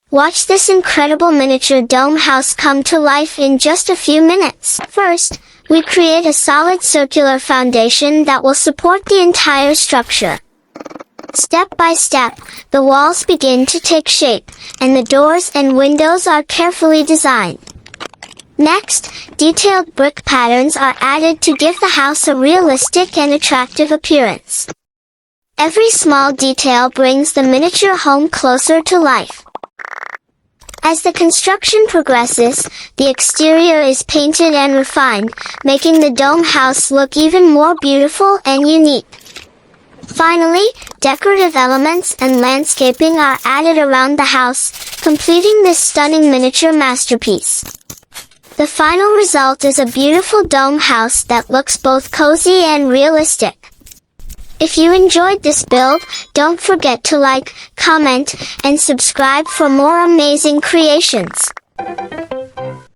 Watch this incredible miniature dome house come to life in just a few minutes. First, we create a solid circular foundation that will support the entire structure. Step by step, the walls begin to take shape, and the doors and windows are carefully designed. Next, detailed brick patterns are added to give the house a realistic and attractive appearance. Every small detail brings the miniature home closer to life. As the construction progresses, the exterior is painted and refined, making the dome house look even more beautiful and unique. Finally, decorative elements and landscaping are added around the house, completing this stunning miniature masterpiece. The final result is a beautiful dome house that looks both cozy and realistic. If you enjoyed this build, don't forget to like, comment, and subscribe for more amazing creations.